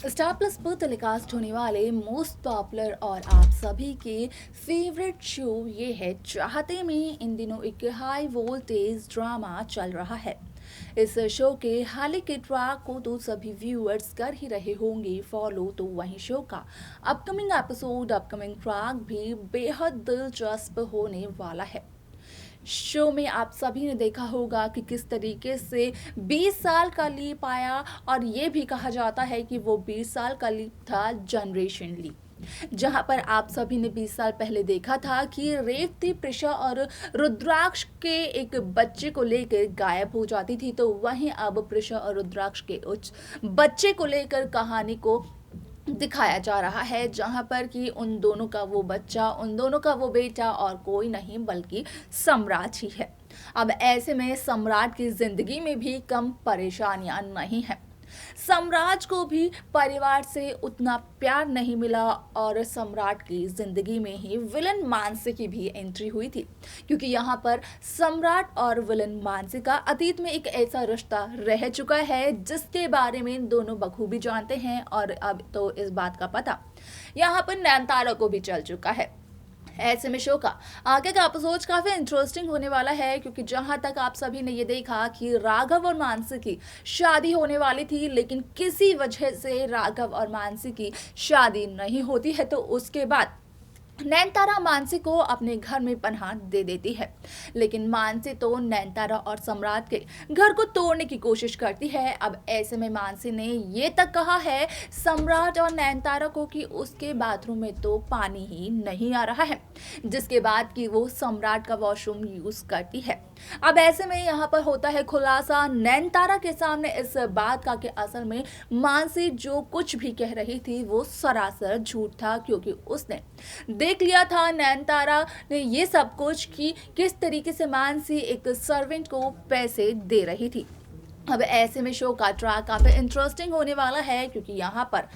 Star plus पर telecast होने वाले मोस्ट पॉपुलर और आप सभी के फेवरेट शो ये है चाहते में। इन दिनों एक हाई वोल्टेज ड्रामा चल रहा है। इस शो के हाल के ट्रैक को तो सभी व्यूअर्स कर ही रहे होंगे फॉलो, तो वहीं शो का अपकमिंग एपिसोड अपकमिंग ट्रैक भी बेहद दिलचस्प होने वाला है। शो में आप सभी ने देखा होगा कि किस तरीके से 20 साल का लीप आया, और ये भी कहा जाता है कि वो 20 साल का लीप था जनरेशन लीप, जहां पर आप सभी ने 20 साल पहले देखा था कि रेवती, प्रिशा और रुद्राक्ष के एक बच्चे को लेकर गायब हो जाती थी, तो वहीं अब प्रिशा और रुद्राक्ष के उस बच्चे को लेकर कहानी को दिखाया जा रहा है, जहां पर कि उन दोनों का वो बच्चा, उन दोनों का वो बेटा और कोई नहीं बल्कि सम्राट ही है। अब ऐसे में सम्राट की जिंदगी में भी कम परेशानियां नहीं हैं। सम्राट को भी परिवार से उतना प्यार नहीं मिला, और सम्राट की जिंदगी में ही विलन मानसी की भी एंट्री हुई थी, क्योंकि यहाँ पर सम्राट और विलन मानसी का अतीत में एक ऐसा रिश्ता रह चुका है जिसके बारे में दोनों बखूबी जानते हैं, और अब तो इस बात का पता यहाँ पर नैनतारा को भी चल चुका है। ऐसे में शो का आगे का एपिसोड काफी इंटरेस्टिंग होने वाला है, क्योंकि जहां तक आप सभी ने ये देखा कि राघव और मानसी की शादी होने वाली थी, लेकिन किसी वजह से राघव और मानसी की शादी नहीं होती है, तो उसके बाद नैनतारा मानसी को अपने घर में पनाह दे देती है। लेकिन मानसी तो नैनतारा और सम्राट के घर को तोड़ने की कोशिश करती है। अब ऐसे में मानसी ने ये तक कहा है सम्राट और नैनतारा को कि उसके बाथरूम में तो पानी ही नहीं आ रहा है, जिसके बाद कि वो सम्राट का वॉशरूम यूज करती है। अब ऐसे में यहाँ पर होता है खुलासा नैनतारा के सामने इस बात का कि असल में मानसी जो कुछ भी कह रही थी वो सरासर झूठ था, क्योंकि उसने देख लिया था नैनतारा ने ये सब कुछ कि किस तरीके से मानसी एक सर्वेंट को पैसे दे रही थी। अब ऐसे में शो का ट्रैक काफी इंटरेस्टिंग होने वाला है, क्योंकि यहाँ पर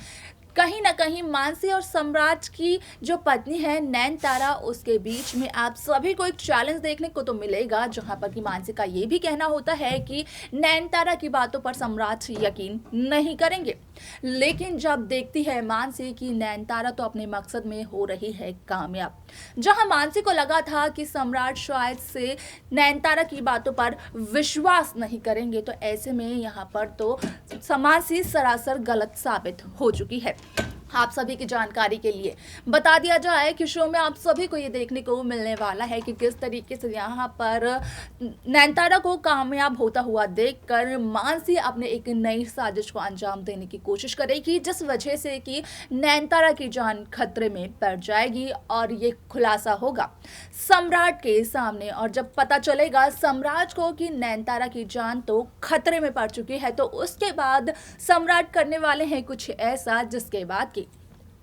कहीं ना कहीं मानसी और सम्राट की जो पत्नी है नैनतारा, उसके बीच में आप सभी को एक चैलेंज देखने को तो मिलेगा, जहां पर कि मानसी का ये भी कहना होता है कि नैनतारा की बातों पर सम्राट यकीन नहीं करेंगे। लेकिन जब देखती है मानसी कि नैनतारा तो अपने मकसद में हो रही है कामयाब, जहां मानसी को लगा था कि सम्राट शायद से नैनतारा की बातों पर विश्वास नहीं करेंगे, तो ऐसे में यहाँ पर तो मानसी सरासर गलत साबित हो चुकी है। आप सभी की जानकारी के लिए बता दिया जाए कि शो में आप सभी को ये देखने को मिलने वाला है कि किस तरीके से यहाँ पर नैनतारा को कामयाब होता हुआ देखकर मानसी अपने एक नई साजिश को अंजाम देने की कोशिश करेगी, जिस वजह से कि नैनतारा की जान खतरे में पड़ जाएगी, और ये खुलासा होगा सम्राट के सामने। और जब पता चलेगा सम्राट को कि नैनतारा की जान तो खतरे में पड़ चुकी है, तो उसके बाद सम्राट करने वाले हैं कुछ ऐसा जिसके बाद की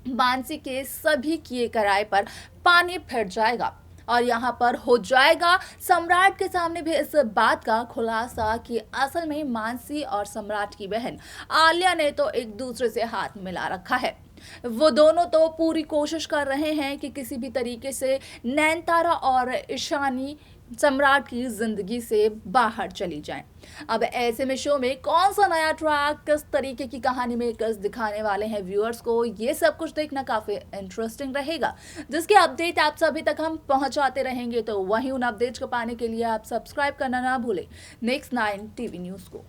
मानसी के सभी किए कराए पर पानी फिर जाएगा, और यहाँ पर हो जाएगा सम्राट के सामने भी इस बात का खुलासा कि असल में मानसी और सम्राट की बहन आलिया ने तो एक दूसरे से हाथ मिला रखा है। वो दोनों तो पूरी कोशिश कर रहे हैं कि किसी भी तरीके से नैनतारा और ईशानी सम्राट की जिंदगी से बाहर चली जाएं। अब ऐसे में शो में कौन सा नया ट्रैक, किस तरीके की कहानी में किस दिखाने वाले हैं व्यूअर्स को, ये सब कुछ देखना काफी इंटरेस्टिंग रहेगा, जिसके अपडेट आप सभी तक हम पहुंचाते रहेंगे। तो वहीं उन अपडेट्स को पाने के लिए आप सब्सक्राइब करना ना भूलें नेक्स्ट 9 टीवी न्यूज को।